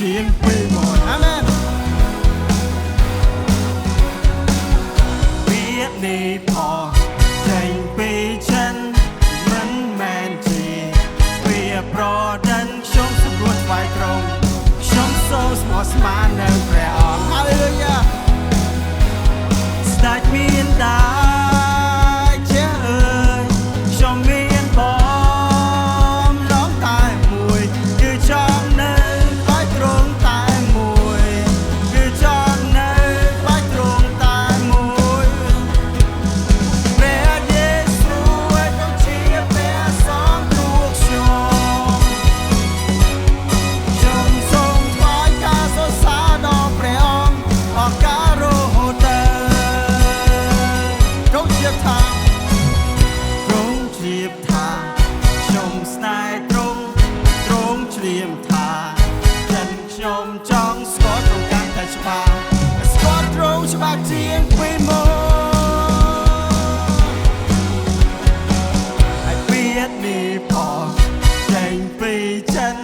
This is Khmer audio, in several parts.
ជាងពីមុនអាមែនវានេះផងចេញពីចិនមិនមែនជាវាប្រដិនខ្ញុំសម្រួលថ្វាយក្រមខ្ញុំសូមស្មោះស្ម័គ្រនៅព្រះអង្គហាឡេលូយ៉ាស្ដេចមានដាជាអើយខ្ញុំមានបំឡងតែមួយគឺចង់នៅក្បែរទ្រង់តែមួយគឺចង់នៅក្បែរទ្រង់តែមួយព្រះយេស៊ូវឲ្យទៅជាព្រះសង្ឃគ្រូខ្ញុំសូមថ្វាយការសរសើរដល់ព្រះអង្គអង្ការរហូតទៅទ្រង់ជាថាខ្ញុំស្នេហ៍ទ្រង់ជ្រាបថាចិនខ្ញុំចង់ស្គាល់ទ្រង់កាន់តែច្បាស់ស្គាល់ទ្រង់ច្បាស់ជាងពីមុនហើយពាក្យនេះផងចេញពីចិន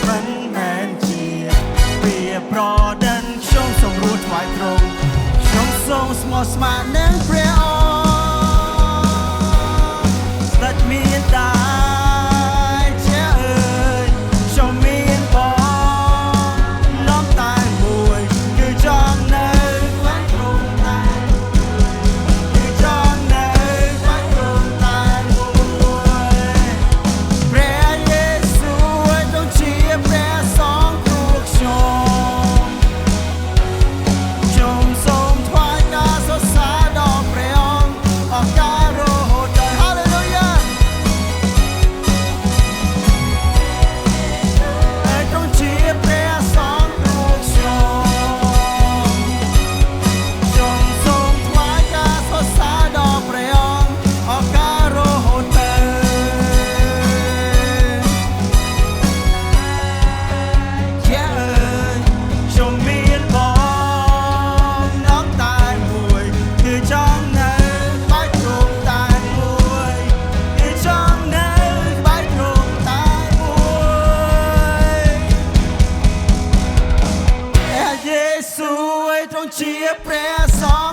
មិនមែនជាពាក្យប្រដិនខ្ញុំសូមរួចថ្វាយទ្រង់ខ្ញុំសូមស្មោះស្ម័គ្រនឹងព្រះអង្គស្ដេចមានដាជាព្រះសង្ឃ